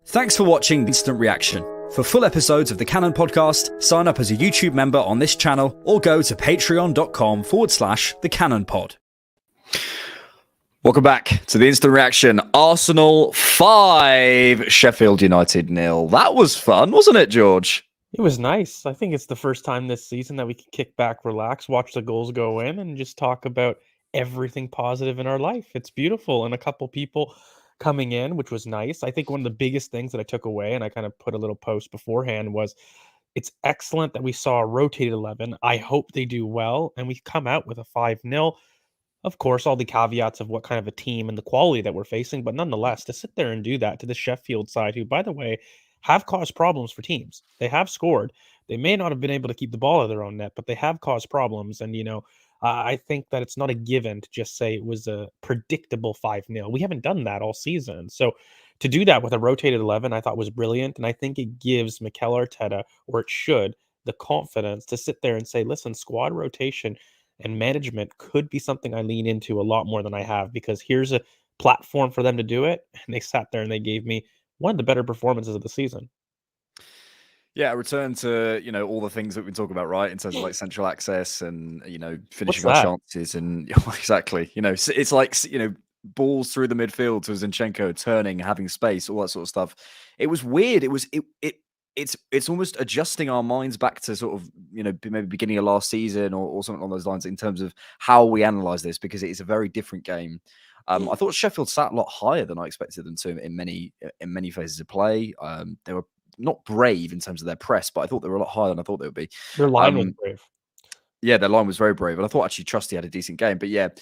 Thanks for watching Instant Reaction. For full episodes of the Cannon Podcast, sign up as a YouTube member on this channel or go to patreon.com/thecannonpod. Welcome back to the Instant Reaction. Arsenal 5, Sheffield United 0. That was fun, wasn't it, George? It was nice. I think it's the first time this season that we can kick back, relax, watch the goals go in, and just talk about everything positive in our life. It's beautiful. And a couple people coming in, which was nice. I think one of the biggest things that I took away, and I kind of put a little post beforehand, was it's excellent that we saw a rotated 11. I hope they do well, and we come out with a 5-0. Of course, all the caveats of what kind of a team and the quality that we're facing, but nonetheless, to sit there and do that to the Sheffield side, who, by the way, have caused problems for teams. They have scored. They may not have been able to keep the ball out of their own net, but they have caused problems. And, I think that it's not a given to just say it was a predictable 5-0. We haven't done that all season. So to do that with a rotated 11, I thought was brilliant. And I think it gives Mikel Arteta, or it should, the confidence to sit there and say, listen, squad rotation and management could be something I lean into a lot more than I have, because here's a platform for them to do it. And they sat there and they gave me one of the better performances of the season. Yeah, a return to, all the things that we talk about, right? In terms of like central access and, finishing our chances and exactly, it's like, balls through the midfield to Zenko, turning, having space, all that sort of stuff. It was weird. It's almost adjusting our minds back to sort of, maybe beginning of last season or something along those lines in terms of how we analyze this, because it is a very different game. I thought Sheffield sat a lot higher than I expected them to in many phases of play. They were not brave in terms of their press, but I thought they were a lot higher than I thought they would be. Their line was brave. Yeah, their line was very brave, and I thought actually Trusty had a decent game. But they're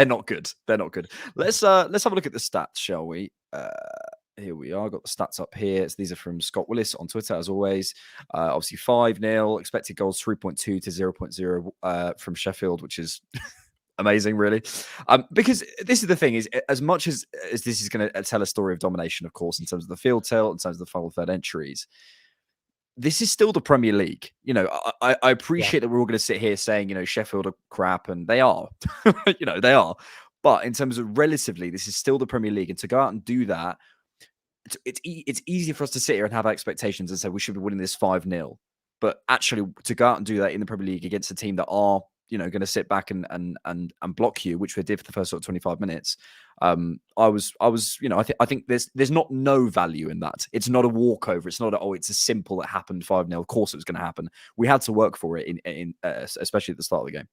not good. They're not good. Let's have a look at the stats, shall we? Here we are. Got the stats up here. So these are from Scott Willis on Twitter, as always. Obviously 5-0, expected goals 3.2 to 0.0 from Sheffield, which is amazing, really. Because this is the thing, is as much as this is going to tell a story of domination, of course, in terms of the field tilt, in terms of the final third entries, this is still the Premier League. I appreciate that we're all going to sit here saying, Sheffield are crap, and they are. They are. But in terms of relatively, this is still the Premier League. And to go out and do that, it's easy for us to sit here and have expectations and say we should be winning this 5-0. But actually, to go out and do that in the Premier League against a team that are, going to sit back and block you, which we did for the first sort of 25 minutes. I think there's not no value in that. It's not a walkover. It's not it's a simple that happened 5-0. Of course it was going to happen. We had to work for it especially at the start of the game.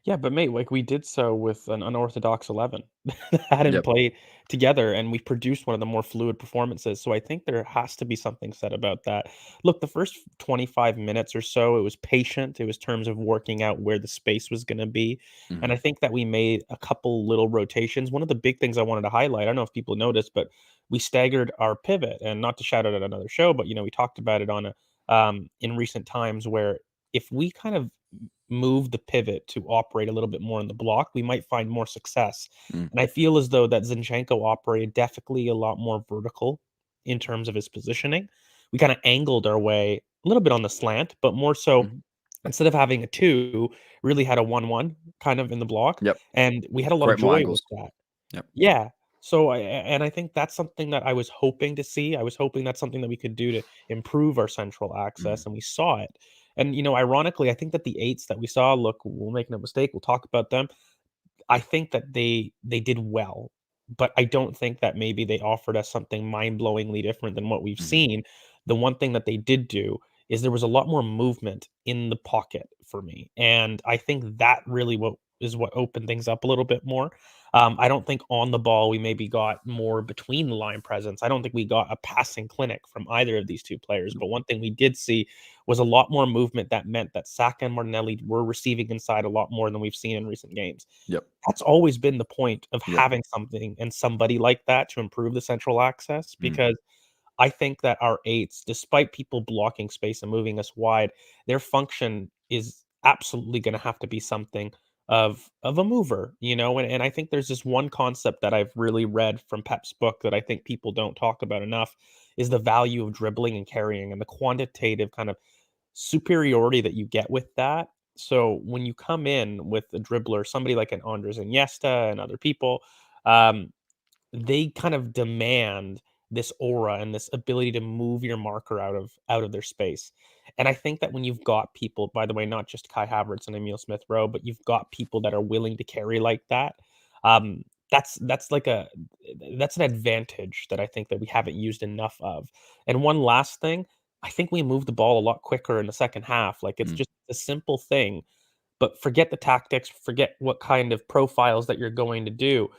Yeah, but mate, like we did so with an unorthodox 11 that hadn't played together, and we produced one of the more fluid performances. So I think there has to be something said about that. Look, the first 25 minutes or so, it was patient. It was terms of working out where the space was going to be. And I think that we made a couple little rotations. One of the big things I wanted to highlight, I don't know if people noticed, but we staggered our pivot. And not to shout out at another show, but we talked about it on in recent times, where if we kind of move the pivot to operate a little bit more in the block, we might find more success. And I feel as though that Zinchenko operated definitely a lot more vertical in terms of his positioning. We kind of angled our way a little bit on the slant, but more so instead of having a 2, really had a 1-1 kind of in the block. And we had a lot of joy with that. Yeah. So I think that's something that I was hoping to see. I was hoping that's something that we could do to improve our central access, and we saw it. And ironically, I think that the 8s that we saw, look, we'll make no mistake, we'll talk about them. I think that they did well, but I don't think that maybe they offered us something mind-blowingly different than what we've seen. The one thing that they did do is there was a lot more movement in the pocket for me, and I think that really what opened things up a little bit more. I don't think on the ball we maybe got more between the line presence. I don't think we got a passing clinic from either of these two players. But one thing we did see was a lot more movement that meant that Saka and Martinelli were receiving inside a lot more than we've seen in recent games. That's always been the point of having something and somebody like that to improve the central access, because I think that our 8s, despite people blocking space and moving us wide, their function is absolutely going to have to be something of a mover, and I think there's this one concept that I've really read from Pep's book that I think people don't talk about enough, is the value of dribbling and carrying and the quantitative kind of superiority that you get with that. So when you come in with a dribbler, somebody like an Andres Iniesta and other people, they kind of demand this aura and this ability to move your marker out of their space. And I think that when you've got people, by the way, not just Kai Havertz and Emil Smith Rowe, but you've got people that are willing to carry like that, um, that's like that's an advantage that I think that we haven't used enough of. And one last thing, I think we moved the ball a lot quicker in the second half. Like it's Mm, just a simple thing, but forget the tactics, forget what kind of profiles that you're going to do.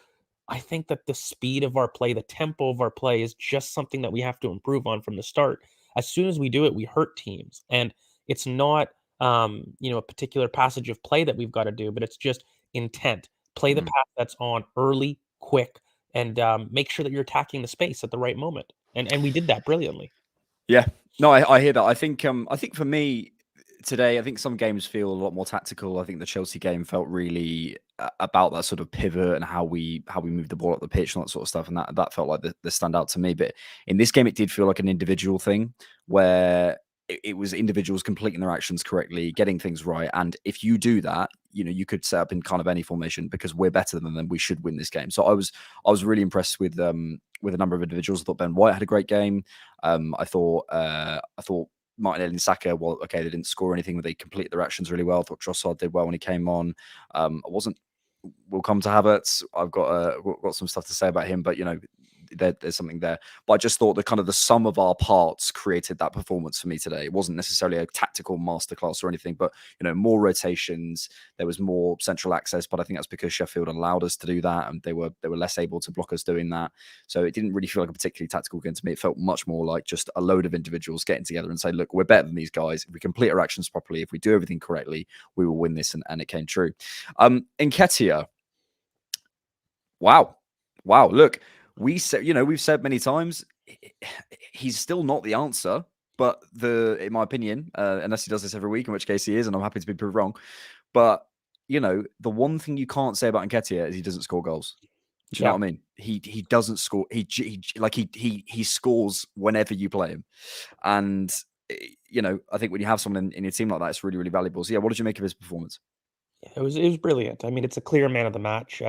I think that the speed of our play, the tempo of our play is just something that we have to improve on from the start. As soon as we do it, we hurt teams. And it's not a particular passage of play that we've got to do, but it's just intent. Play the mm. pass that's on early, quick, and make sure that you're attacking the space at the right moment. And we did that brilliantly. Yeah. No, I hear that. I think for me today, I think some games feel a lot more tactical. I think the Chelsea game felt really about that sort of pivot and how we move the ball up the pitch and that sort of stuff, and that felt like the standout to me. But in this game, it did feel like an individual thing where it was individuals completing their actions correctly, getting things right. And if you do that, you could set up in kind of any formation because we're better than them. We should win this game. So I was really impressed with a number of individuals. I thought Ben White had a great game. I thought Martinelli and Saka, well, okay, they didn't score anything, but they completed their actions really well. I thought Trossard did well when he came on. I wasn't. We'll come to Havertz. I've got some stuff to say about him, but there's something there. But I just thought that kind of the sum of our parts created that performance for me today. It wasn't necessarily a tactical masterclass or anything, but more rotations. There was more central access, but I think that's because Sheffield allowed us to do that, and they were less able to block us doing that. So it didn't really feel like a particularly tactical game to me. It felt much more like just a load of individuals getting together and say, look, we're better than these guys. If we complete our actions properly, if we do everything correctly, we will win this, and it came true. Nketiah. Wow. Look, we've said many times he's still not the answer, but in my opinion, unless he does this every week, in which case he is, and I'm happy to be proved wrong. But the one thing you can't say about Nketiah is he doesn't score goals. Do you know Yeah. what I mean? He doesn't score. He scores whenever you play him, and I think when you have someone in your team like that, it's really, really valuable. So yeah, what did you make of his performance? It was brilliant. I mean, it's a clear man of the match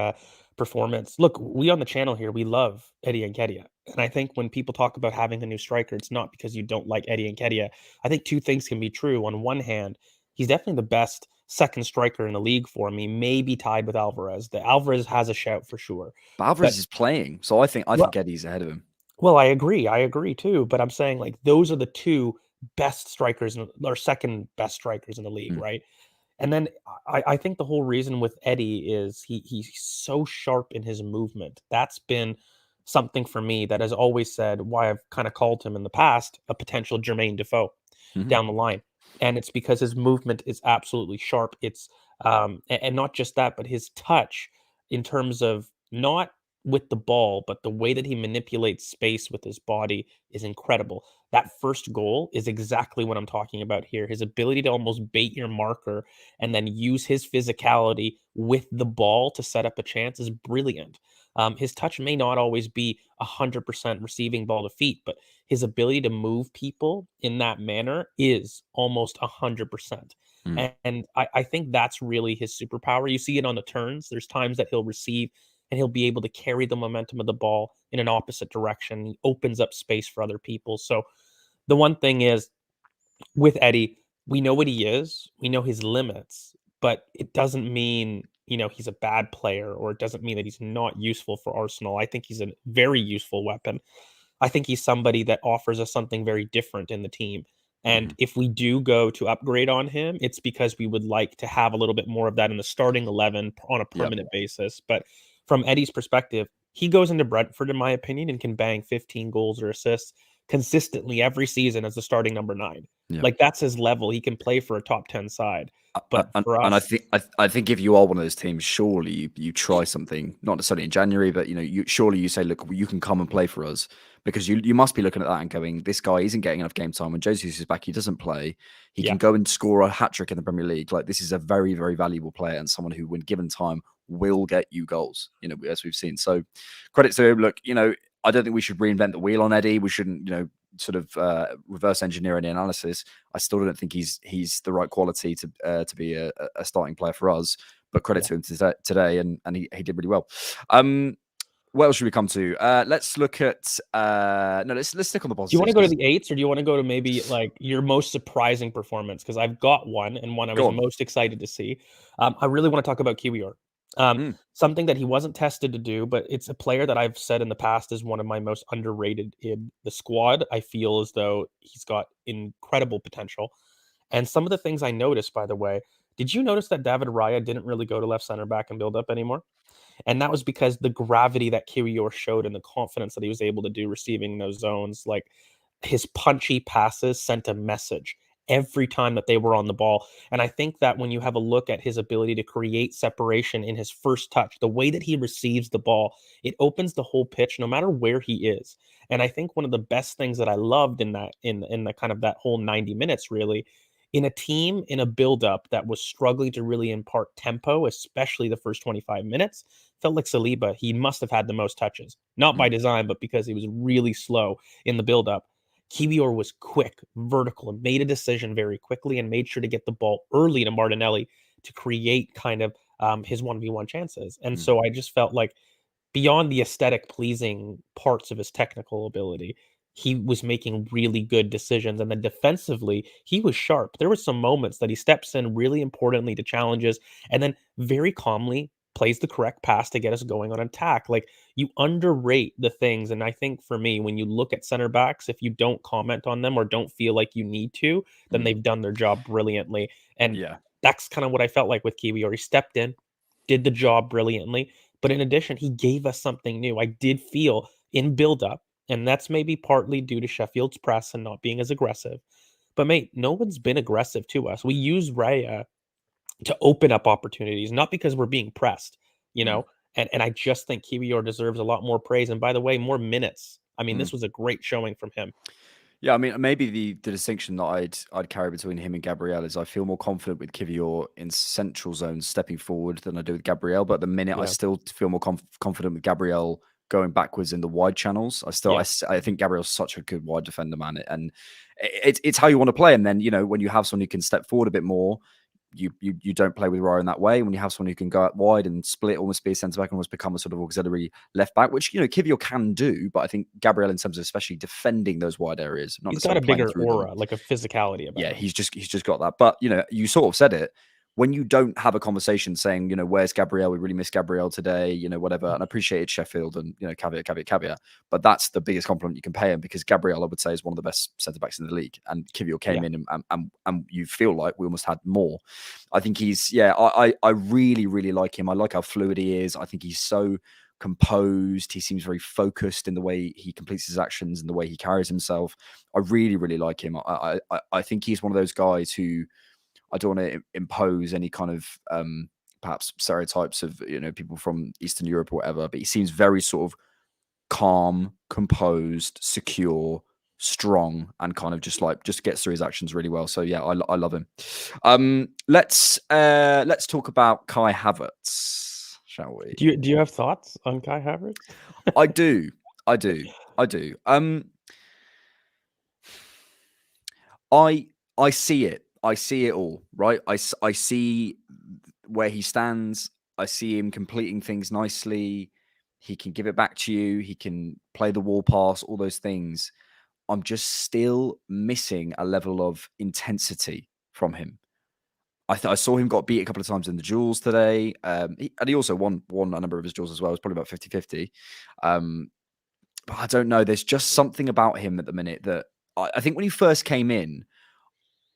performance. Look, we on the channel here, we love Eddie Nketiah. And I think when people talk about having a new striker, it's not because you don't like Eddie Nketiah. I think two things can be true. On one hand, he's definitely the best second striker in the league for me, maybe tied with Alvarez. The Alvarez has a shout for sure. But But Alvarez is playing, so I think Eddie's ahead of him. well, I agree. I agree too. But I'm saying like those are the two best strikers or second best strikers in the league, Mm, right? And then I think the whole reason with Eddie is he's so sharp in his movement. That's been something for me that has always said why I've kind of called him in the past a potential Jermaine Defoe mhm. down the line. And it's because his movement is absolutely sharp. It's and not just that, but his touch in terms of not with the ball, but the way that he manipulates space with his body is incredible. That first goal is exactly what I'm talking about here. His ability to almost bait your marker and then use his physicality with the ball to set up a chance is brilliant. His touch may not always be 100% receiving ball to feet, but his ability to move people in that manner is almost 100%. Mm. And I think that's really his superpower. You see it on the turns. There's times that he'll receive and he'll be able to carry the momentum of the ball in an opposite direction. He opens up space for other people. So the one thing is with Eddie, we know what he is, we know his limits, but it doesn't mean, he's a bad player or it doesn't mean that he's not useful for Arsenal. I think he's a very useful weapon. I think he's somebody that offers us something very different in the team. And Mhm. if we do go to upgrade on him, it's because we would like to have a little bit more of that in the starting 11 on a Yep. permanent basis. But from Eddie's perspective, he goes into Brentford, in my opinion, and can bang 15 goals or assists consistently every season as the starting number 9. Yeah. Like that's his level. He can play for a top 10 side. But And for and I us, think I think if you are one of those teams, surely you try something, not necessarily in January, but you say, look, you can come and play for us, because you must be looking at that and going, this guy isn't getting enough game time. When Jesus is back, he doesn't play. He yeah, can go and score a hat trick in the Premier League. Like, this is a very, very valuable player and someone who, when given time, will get you goals. As we've seen. So credit to him. Look, I don't think we should reinvent the wheel on Eddie. We shouldn't, sort of reverse engineer any analysis. I still don't think he's the right quality to be a starting player for us. But credit yeah. to him today, and he did really well. Um, what else should we come to? Let's look at no. Let's stick on the Do you want positives. to go to the eights, or do you want to go to maybe like your most surprising performance? Because I've got one, and one I was most excited to see. I really want to talk about Kiwior. Something that he wasn't tested to do, but it's a player that I've said in the past is one of my most underrated in the squad. I feel as though he's got incredible potential. And some of the things I noticed, by the way, did you notice that David Raya didn't really go to left center back and build up anymore? And that was because the gravity that Kiwior showed and the confidence that he was able to do receiving those zones, like his punchy passes sent a message every time that they were on the ball. And I think that when you have a look at his ability to create separation in his first touch, the way that he receives the ball, it opens the whole pitch no matter where he is. And I think one of the best things that I loved in that in the kind of that whole 90 minutes really in a team in a build-up that was struggling to really impart tempo, especially the first 25 minutes, felt like Saliba, he must have had the most touches. Not by design, but because he was really slow in the build-up. Kiwior was quick, vertical, and made a decision very quickly and made sure to get the ball early to Martinelli to create kind of his 1v1 chances. And so I just felt like beyond the aesthetic pleasing parts of his technical ability, he was making really good decisions. And then defensively, he was sharp. There were some moments that he steps in really importantly to challenges and then very calmly plays the correct pass to get us going on attack. Like you underrate the things. And I think for me, when you look at center backs, if you don't comment on them or don't feel like you need to, then they've done their job brilliantly. And that's kind of what I felt like with Kiwi, or he stepped in, did the job brilliantly. But in addition, he gave us something new. I did feel in build-up, and that's maybe partly due to Sheffield's press and not being as aggressive. But mate, no one's been aggressive to us. We use Raya to open up opportunities, not because we're being pressed, you know. And I just think Kiwior deserves a lot more praise. And by the way, more minutes. I mean, this was a great showing from him. Yeah, I mean, maybe the distinction that I'd carry between him and Gabriel is I feel more confident with Kiwior in central zones stepping forward than I do with Gabriel. But at the minute, I still feel more confident with Gabriel going backwards in the wide channels. I think Gabriel's such a good wide defender, man, and it's how you want to play. And then when you have someone who can step forward a bit more, you don't play with Rowe in that way. When you have someone who can go out wide and split, almost be a centre back and almost become a sort of auxiliary left back, which Kiwior can do, but I think Gabriel, in terms of especially defending those wide areas, not he's got a bigger aura, like a physicality about him. He's just got that. But you sort of said it. When you don't have a conversation saying, where's Gabriel? We really miss Gabriel today, whatever. And I appreciated Sheffield and, caveat. But that's the biggest compliment you can pay him, because Gabriel, I would say, is one of the best centre-backs in the league. And Kiwior came in and you feel like we almost had more. I think I really, really like him. I like how fluid he is. I think he's so composed. He seems very focused in the way he completes his actions and the way he carries himself. I really, really like him. I think he's one of those guys who, I don't want to impose any kind of perhaps stereotypes of people from Eastern Europe or whatever, but he seems very sort of calm, composed, secure, strong, and kind of just gets through his actions really well. So yeah, I love him. Let's talk about Kai Havertz, shall we? Do you have thoughts on Kai Havertz? I do. I see it. I see it all, right? I see where he stands. I see him completing things nicely. He can give it back to you. He can play the wall pass, all those things. I'm just still missing a level of intensity from him. I saw him got beat a couple of times in the duels today. And he also won a number of his duels as well. It's probably about 50-50. But I don't know. There's just something about him at the minute that I think when he first came in,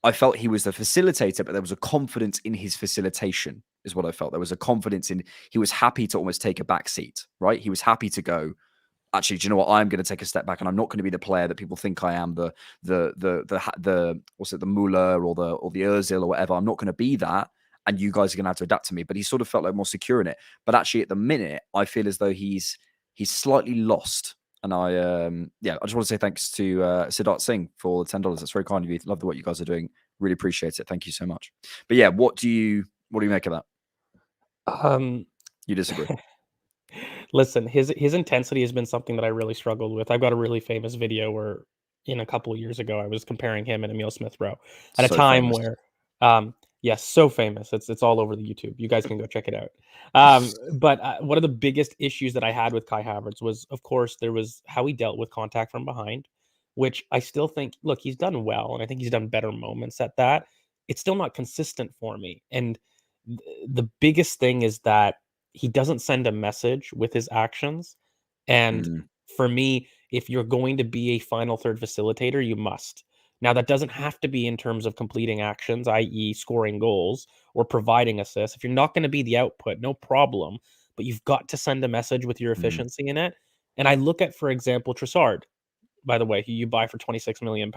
I felt he was the facilitator, but there was a confidence in his facilitation, is what I felt. There was a confidence in, he was happy to almost take a back seat, right? He was happy to go, actually, do you know what? I'm going to take a step back, and I'm not going to be the player that people think I am, the what's it, the Muller or the Özil or whatever. I'm not going to be that, and you guys are going to have to adapt to me. But he sort of felt like more secure in it. But actually, at the minute, I feel as though he's slightly lost. And I just want to say thanks to Siddharth Singh for the $10. That's very kind of you. Love the what you guys are doing. Really appreciate it. Thank you so much. But yeah, what do you make of that? You disagree? Listen, his intensity has been something that I really struggled with. I've got a really famous video where, in a couple of years ago, I was comparing him and Emil Smith Rowe at a time where, Yes, so famous. It's all over the YouTube. You guys can go check it out. But one of the biggest issues that I had with Kai Havertz was, of course, there was how he dealt with contact from behind, which I still think, look, he's done well, and I think he's done better moments at that. It's still not consistent for me. And the biggest thing is that he doesn't send a message with his actions. And Mm, for me, if you're going to be a final third facilitator, you must. Now, that doesn't have to be in terms of completing actions, i.e., scoring goals or providing assists. If you're not going to be the output, no problem. But you've got to send a message with your mm, efficiency in it. And I look at, for example, Trossard, by the way, who you buy for £26 million,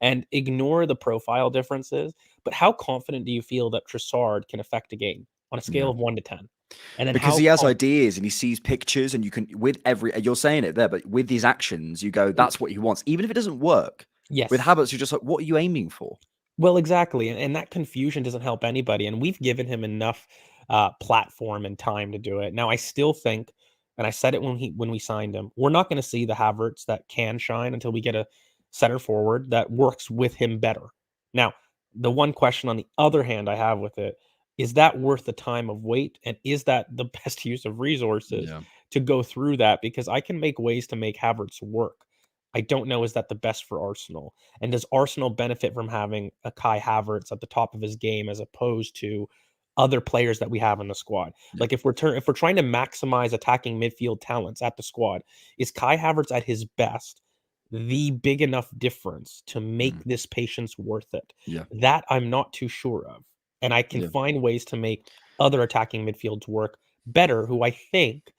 and ignore the profile differences. But how confident do you feel that Trossard can affect a game on a scale yeah. of 1 to 10? And then Because how he has com- ideas and he sees pictures, and you can, with every, you're saying it there, but with these actions, you go, that's what he wants, even if it doesn't work. With Yes. Havertz, you're just like, what are you aiming for? Well, exactly, and that confusion doesn't help anybody, and we've given him enough, platform and time to do it. Now, I still think, and I said it when we signed him, we're not gonna see the Havertz that can shine until we get a center forward that works with him better. Now, the one question on the other hand I have with it, is that worth the time of wait, and is that the best use of resources Yeah. to go through that? Because I can make ways to make Havertz work. I don't know, is that the best for Arsenal? And does Arsenal benefit from having a Kai Havertz at the top of his game as opposed to other players that we have in the squad? Yeah. Like if we're trying to maximize attacking midfield talents at the squad, is Kai Havertz at his best the big enough difference to make Mm, this patience worth it? yeah. That I'm not too sure of. And I can Yeah. find ways to make other attacking midfields work better, who I think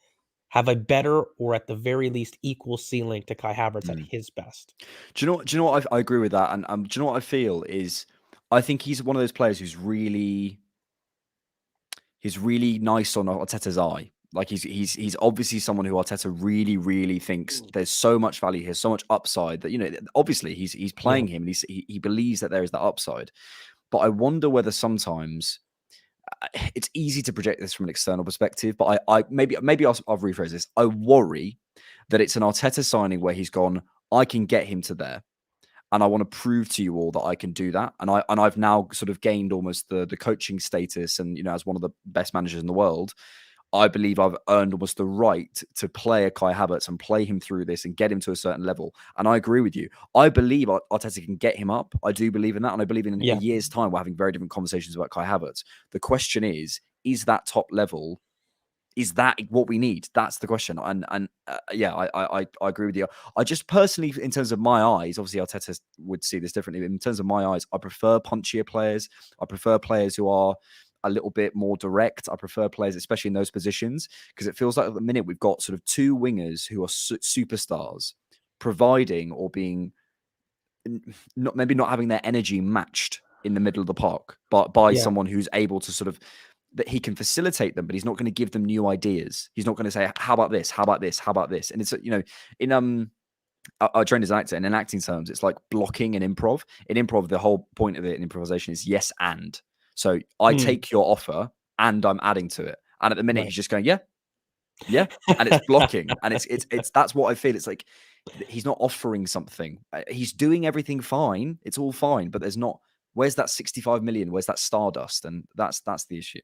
have a better or at the very least equal ceiling to Kai Havertz at Mm. his best. Do you know what I agree with that? And do you know what I feel is, I think he's one of those players he's really nice on Arteta's eye. Like he's obviously someone who Arteta really, really thinks there's so much value here, so much upside that, obviously he's Yeah. playing him, and he believes that there is that upside. But I wonder whether sometimes it's easy to project this from an external perspective. But I maybe I'll rephrase this. I worry that it's an Arteta signing where he's gone, I can get him to there, and I want to prove to you all that I can do that. And I've now sort of gained almost the coaching status, and as one of the best managers in the world, I believe I've earned almost the right to play a Kai Havertz and play him through this and get him to a certain level. And I agree with you. I believe Arteta can get him up. I do believe in that, and I believe in a Yeah. year's time we're having very different conversations about Kai Havertz. The question is that top level? Is that what we need? That's the question. And yeah, I agree with you. I just personally, in terms of my eyes, obviously Arteta would see this differently. But in terms of my eyes, I prefer punchier players. I prefer players who are a little bit more direct. I prefer players, especially in those positions, because it feels like at the minute we've got sort of two wingers who are superstars, providing or being not having their energy matched in the middle of the park, but by Yeah. someone who's able to sort of, that he can facilitate them, but he's not going to give them new ideas. He's not going to say, "How about this? How about this? How about this?" And it's in I trained as an actor, and in acting terms, it's like blocking and improv. In improv, the whole point of it in improvisation is yes and. So I Mm, take your offer and I'm adding to it. And at the minute, right. he's just going, yeah, yeah, and it's blocking, and it's that's what I feel. It's like he's not offering something. He's doing everything fine. It's all fine, but there's not. Where's that 65 million? Where's that stardust? And that's the issue.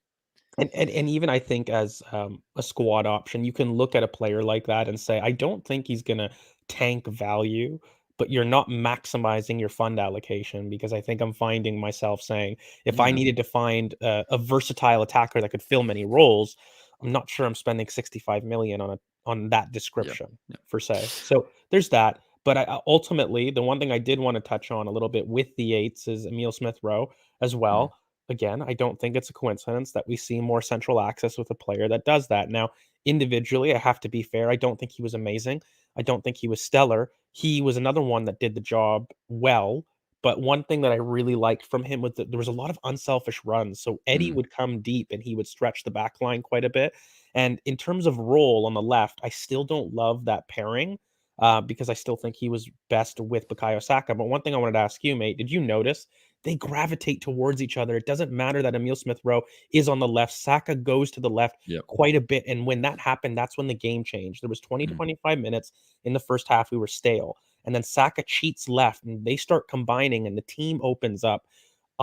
And even I think as, a squad option, you can look at a player like that and say, "I don't think he's gonna tank value," but you're not maximizing your fund allocation, because I think I'm finding myself saying, if I Yeah, needed to find a versatile attacker that could fill many roles, I'm not sure I'm spending 65 million on that yeah, description yeah. per se. So there's that. But ultimately, the one thing I did wanna touch on a little bit with the eights is Emil Smith Rowe as Mm, well. Again, I don't think it's a coincidence that we see more central access with a player that does that. Now, individually, I have to be fair. I don't think he was amazing. I don't think he was stellar. He was another one that did the job well. But one thing that I really liked from him was that there was a lot of unselfish runs. So Eddie mm, would come deep and he would stretch the back line quite a bit. And in terms of role on the left, I still don't love that pairing, because I still think he was best with Bukayo Saka. But one thing I wanted to ask you, mate, did you notice they gravitate towards each other? It doesn't matter that Emil Smith Rowe is on the left. Saka goes to the left yeah, quite a bit. And when that happened, that's when the game changed. There was 20 to mm, 25 minutes in the first half. We were stale. And then Saka cheats left and they start combining and the team opens up.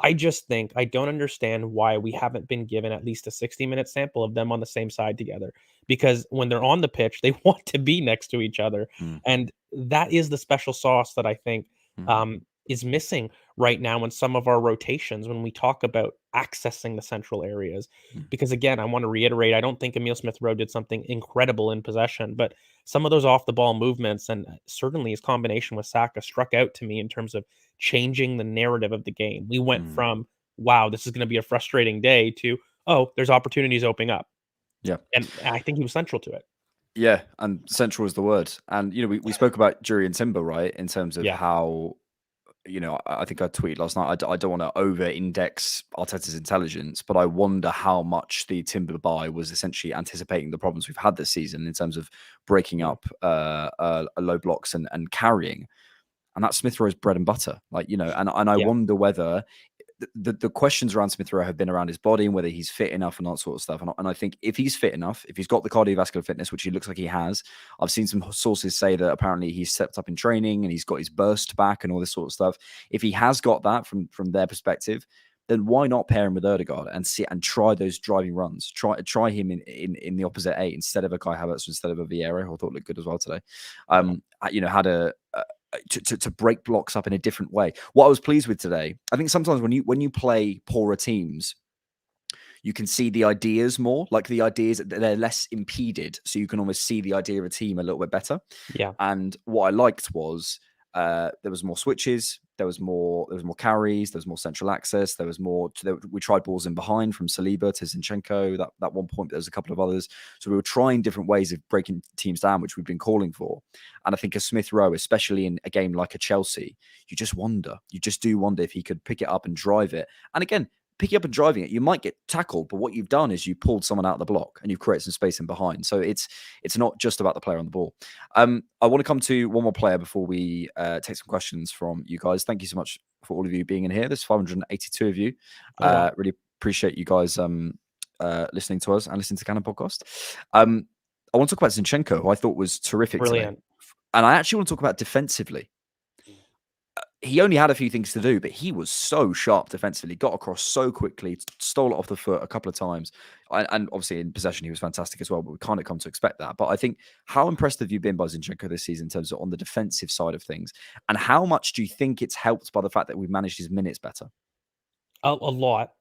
I just think I don't understand why we haven't been given at least a 60-minute sample of them on the same side together. Because when they're on the pitch, they want to be next to each other, Mm, and that is the special sauce that I think mhm, is missing right now in some of our rotations when we talk about accessing the central areas. mm, Because again, I want to reiterate, I don't think Emil Smith Rowe did something incredible in possession, but some of those off the ball movements and certainly his combination with Saka struck out to me in terms of changing the narrative of the game. We went mm. from, wow, this is going to be a frustrating day to, oh, there's opportunities opening up. Yeah. And I think he was central to it. Yeah, and central is the word. And we spoke about Jury and Timber, right? In terms of Yeah. how, I think I tweeted last night. I don't want to over-index Arteta's intelligence, but I wonder how much the Timber buy was essentially anticipating the problems we've had this season in terms of breaking Mm. up low blocks and carrying. And that's Smith Rowe's bread and butter, and I Yeah. wonder whether the questions around Smith Rowe have been around his body and whether he's fit enough and that sort of stuff. And I think if he's fit enough, if he's got the cardiovascular fitness, which he looks like he has, I've seen some sources say that apparently he's stepped up in training and he's got his burst back and all this sort of stuff. If he has got that from their perspective, then why not pair him with Odegaard and try those driving runs? Try him in the opposite eight instead of a Kai Havertz, instead of a Vieira, who I thought looked good as well today. Yeah. Had to break blocks up in a different way. What I was pleased with today, I think sometimes when you play poorer teams, you can see the ideas more. Like the ideas, they're less impeded, so you can almost see the idea of a team a little bit better. Yeah. And what I liked was there was more switches, there was more carries, there was more central access, there was more. We tried balls in behind from Saliba to Zinchenko. That one point, there was a couple of others. So we were trying different ways of breaking teams down, which we've been calling for. And I think a Smith Rowe, especially in a game like a Chelsea, you just do wonder if he could pick it up and drive it. And again, picking up and driving it, you might get tackled, but what you've done is you pulled someone out of the block and you've created some space in behind. So it's not just about the player on the ball. I want to come to one more player before we take some questions from you guys. Thank you so much for all of you being in here. There's 582 of you. Oh, wow. Really appreciate you guys listening to us and listening to Cannon Podcast. I want to talk about Zinchenko, who I thought was terrific today. Brilliant. And I actually want to talk about defensively. He only had a few things to do, but he was so sharp defensively, got across so quickly, stole it off the foot a couple of times. And obviously in possession, he was fantastic as well, but we kind of come to expect that. But I think, how impressed have you been by Zinchenko this season in terms of on the defensive side of things? And how much do you think it's helped by the fact that we've managed his minutes better? A lot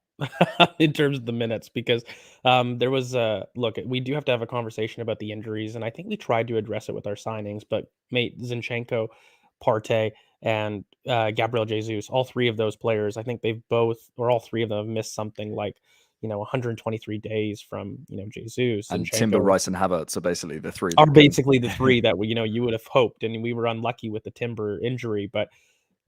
in terms of the minutes because there was a look. We do have to have a conversation about the injuries, and I think we tried to address it with our signings. But mate, Zinchenko, Partey, and Gabriel Jesus, all three of those players, I think they've both or all three of them have missed something like 123 days from Jesus, And Timber, Zinchenko, Rice, and Havertz are basically the three are that can. basically the three that you would have hoped, and we were unlucky with the Timber injury, but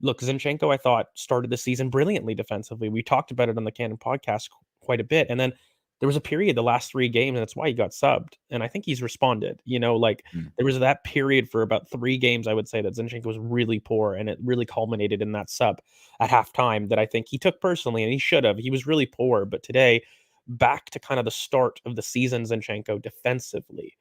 look, Zinchenko, I thought, started the season brilliantly defensively. We talked about it on the Cannon podcast quite a bit. And then there was a period, the last 3 games, and that's why he got subbed. And I think he's responded. Mm, There was that period for about 3 games, I would say, that Zinchenko was really poor. And it really culminated in that sub at halftime that I think he took personally, and he should have. He was really poor. But today, back to kind of the start of the season, Zinchenko defensively.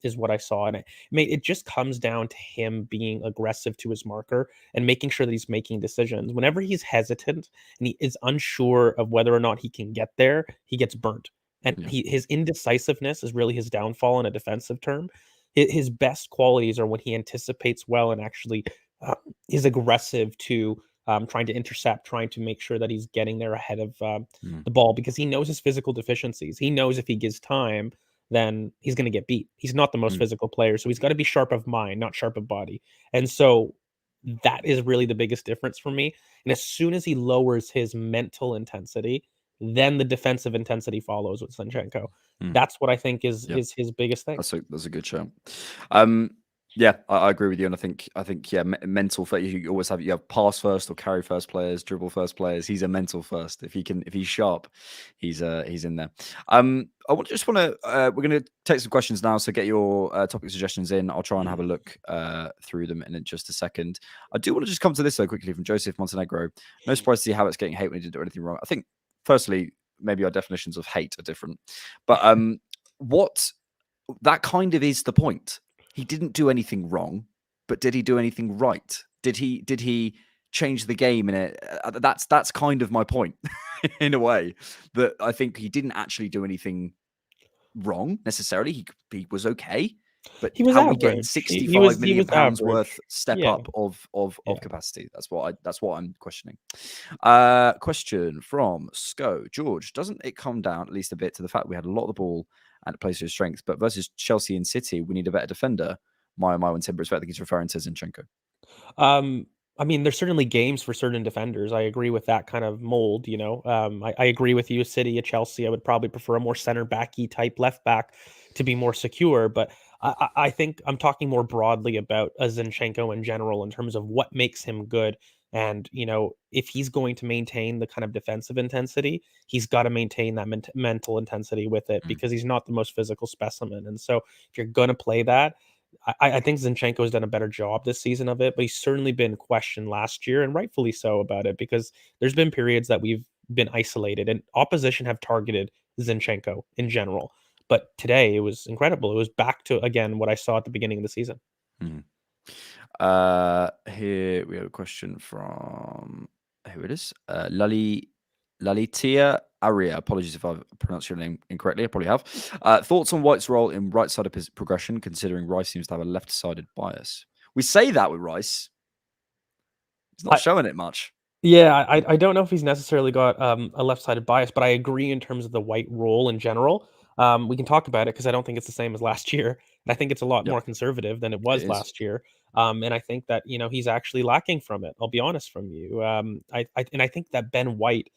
Is what I saw. And it just comes down to him being aggressive to his marker and making sure that he's making decisions. Whenever he's hesitant and he is unsure of whether or not he can get there, he gets burnt. And yeah. his indecisiveness is really his downfall in a defensive term. His best qualities are when he anticipates well and actually is aggressive to trying to intercept, trying to make sure that he's getting there ahead of Mm, the ball because he knows his physical deficiencies. He knows if he gives time, then he's going to get beat. He's not the most mm, physical player, so he's got to be sharp of mind, not sharp of body. And so that is really the biggest difference for me. And as soon as he lowers his mental intensity, then the defensive intensity follows with Zinchenko. mm. That's what I think is Yeah. his biggest thing. That's a good show. Yeah, I agree with you, and I think yeah, mental. You always you have pass first or carry first players, dribble first players. He's a mental first. If he's sharp, he's in there. We're going to take some questions now. So get your topic suggestions in. I'll try and have a look through them in just a second. I do want to just come to this though quickly from Joseph Montenegro. No surprise to see how it's getting hate when he didn't do anything wrong. I think firstly, maybe our definitions of hate are different, but what that kind of is the point. He didn't do anything wrong, but did he do anything right? Did he change the game in it. That's kind of my point in a way, that I think he didn't actually do anything wrong necessarily. He was okay, but He was how are we getting average. He 65 was million pounds average. worth step Yeah, up of yeah. capacity? That's what I'm questioning. Question from Sco George: doesn't it come down at least a bit to the fact we had a lot of the ball and it plays to his strengths, but versus Chelsea and City, we need a better defender? My when Timber is, I think he's referring to Zinchenko. I mean, there's certainly games for certain defenders. I agree with that kind of mold, you know. I agree with you, City, a Chelsea. I would probably prefer a more center backy type left back to be more secure. But I think I'm talking more broadly about a Zinchenko in general in terms of what makes him good. And, you know, if he's going to maintain the kind of defensive intensity, he's got to maintain that mental intensity with it because he's not the most physical specimen. And so if you're going to play that, I think Zinchenko has done a better job this season of it, but he's certainly been questioned last year, and rightfully so about it, because there's been periods that we've been isolated and opposition have targeted Zinchenko in general. But today it was incredible. It was back to, again, what I saw at the beginning of the season. Mm. Here we have a question from who it is. Lalitia Aria. Apologies if I've pronounced your name incorrectly. I probably have. Thoughts on White's role in right-sided progression, considering Rice seems to have a left-sided bias. We say that with Rice. He's not showing it much. Yeah, I don't know if he's necessarily got a left-sided bias, but I agree in terms of the White role in general. We can talk about it because I don't think it's the same as last year, and I think it's a lot Yep, more conservative than it it was is. last year. And I think that, you know, he's actually lacking from it. I'll be honest from you. I think that Ben White,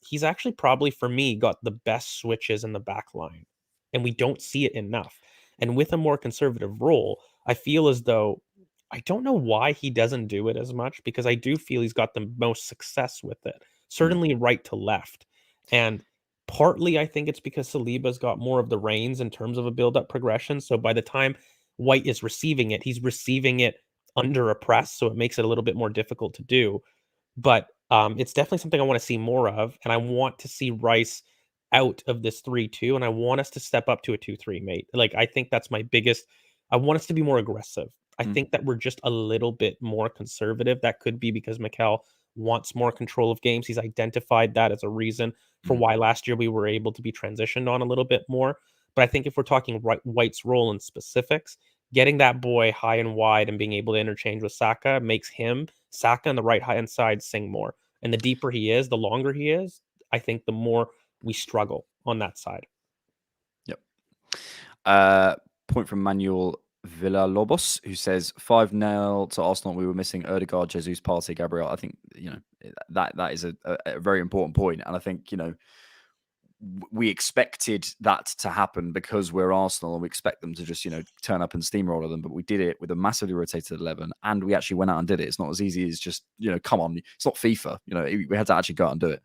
he's actually probably for me got the best switches in the back line, and we don't see it enough. And with a more conservative role, I feel as though I don't know why he doesn't do it as much because I do feel he's got the most success with it. Yeah. Certainly right to left. And partly I think it's because Saliba's got more of the reins in terms of a build-up progression. So by the time White is receiving it, he's receiving it under a press, so it makes it a little bit more difficult to do. But it's definitely something I want to see more of, and I want to see Rice out of this 3-2, and I want us to step up to a 2-3, mate. Like, I think that's my biggest. I want us to be more aggressive. I Mm. think that we're just a little bit more conservative. That could be because Mikel wants more control of games. He's identified that as a reason for Mm. why last year we were able to be transitioned on a little bit more. But I think if we're talking White's role in specifics, getting that boy high and wide and being able to interchange with Saka makes him, Saka on the right hand side, sing more. And the deeper he is, the longer he is, I think the more we struggle on that side. Yep. Point from Manuel Villalobos, who says 5-0 to Arsenal. We were missing Erdegaard, Jesus, Partey, Gabriel. I think, you know, that is a very important point. And I think, you know, we expected that to happen because we're Arsenal and we expect them to just, you know, turn up and steamroller them. But we did it with a massively rotated 11 and we actually went out and did it. It's not as easy as just, you know, come on. It's not FIFA. You know, we had to actually go out and do it.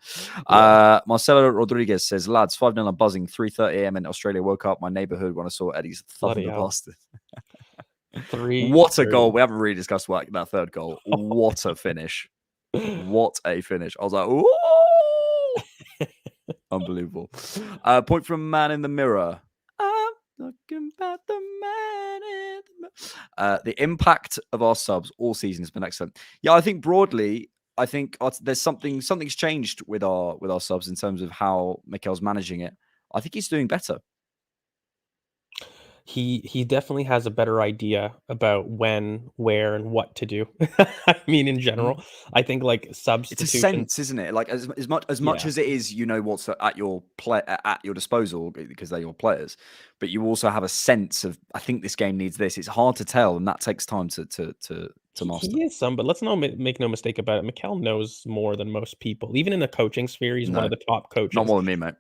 Yeah. Marcelo Rodriguez says, lads, 5-0 I'm buzzing. 3:30 a.m. in Australia. Woke up my neighborhood when I saw Eddie's thumb Bloody the hell. bastard. What a goal. 3:30. We haven't really discussed that third goal. What a finish. What a finish. I was like, ooh. Unbelievable. Point from Man in the Mirror. I'm talking about the man in the mirror. The impact of our subs all season has been excellent. Yeah, I think broadly, I think there's something's changed with our subs in terms of how Mikel's managing it. I think he's doing better. He definitely has a better idea about when, where, and what to do. I mean, in general, I think like It's a substitution. sense, isn't it? Like as much Yeah, as it is, you know what's at your disposal because they're your players, but you also have a sense of I think this game needs this. It's hard to tell, and that takes time to master. he is some, but let's make no mistake about it. Mikel knows more than most people. Even in the coaching sphere, he's one of No, the top not coaches. more than me, mate.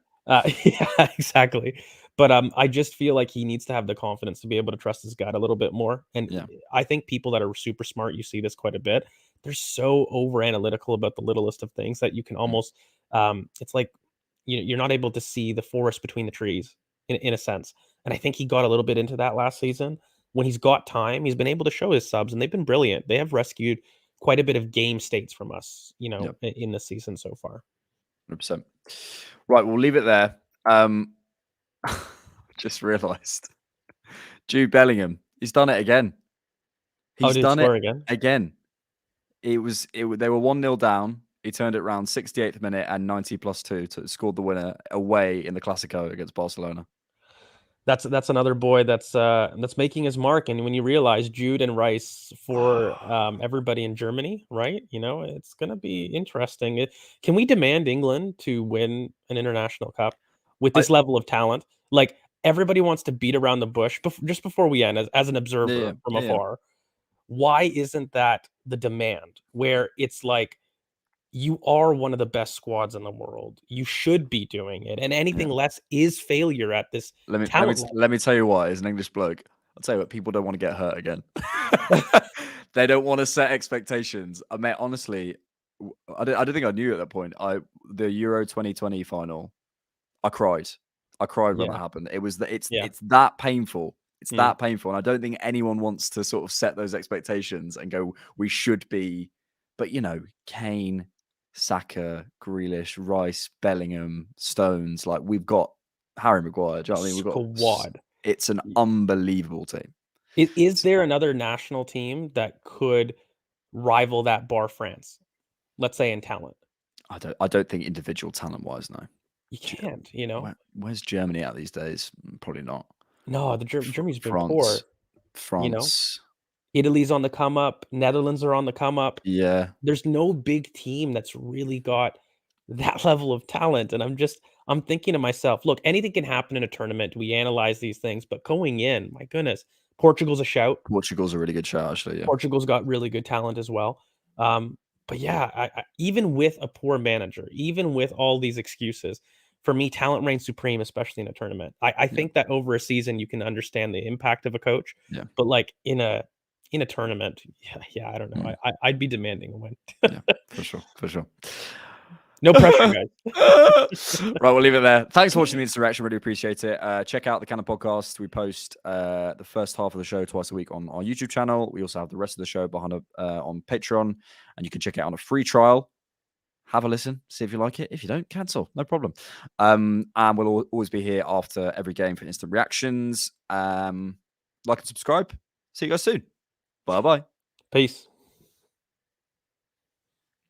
Yeah, exactly. But I just feel like he needs to have the confidence to be able to trust his gut a little bit more. And Yeah. I think people that are super smart, you see this quite a bit. They're so over analytical about the littlest of things that you can Mm. almost it's like you're not able to see the forest between the trees in a sense. And I think he got a little bit into that last season. When he's got time, he's been able to show his subs, and they've been brilliant. They have rescued quite a bit of game states from us, you know, Yeah. in the season so far. 100%. Right, we'll leave it there. Just realised. Jude Bellingham, he's done it again. Oh, He's did he done it score again? again. They were 1-0 down. He turned it around 68th minute and 90+2 to scored the winner away in the Clasico against Barcelona. That's another boy that's making his mark. And when you realize Jude and Rice for everybody in Germany, right? It's going to be interesting. Can we demand England to win an international cup with this level of talent? Like, everybody wants to beat around the bush just before we end as an observer from afar. Why isn't that the demand where it's like, you are one of the best squads in the world. You should be doing it, and anything less is failure at this talent level. Let me tell you why. As an English bloke, I'll tell you what. People don't want to get hurt again. They don't want to set expectations. I mean, honestly, I don't think I knew at that point. The Euro 2020 final, I cried. I cried when that happened. It's that painful. It's that painful, and I don't think anyone wants to sort of set those expectations and go, we should be. But Kane, Saka, Grealish, Rice, Bellingham, Stones, like we've got Harry Maguire. Do you know what I mean? We've got squad. It's an unbelievable team. Is there another national team that could rival that bar France? Let's say in talent. I don't think individual talent wise, no. You can't. Where's Germany at these days? Probably not. No, Germany's been poor. France. Italy's on the come up. Netherlands are on the come up. Yeah. There's no big team that's really got that level of talent. And I'm thinking to myself, look, anything can happen in a tournament. We analyze these things, but going in, my goodness, Portugal's a shout. Portugal's a really good shout, actually. Yeah. Portugal's got really good talent as well. But yeah, I even with a poor manager, even with all these excuses, for me, talent reigns supreme, especially in a tournament. I think that over a season, you can understand the impact of a coach. Yeah. But like in a tournament, I don't know. I'd be demanding a win. Yeah, for sure. No pressure, guys. Right, we'll leave it there. Thanks for watching the instant reaction. Really appreciate it. Check out the Cannon podcast. We post the first half of the show twice a week on our YouTube channel. We also have the rest of the show on Patreon, and you can check it out on a free trial. Have a listen, see if you like it. If you don't, cancel, no problem. And we'll always be here after every game for instant reactions. Like and subscribe. See you guys soon. Bye-bye. Peace.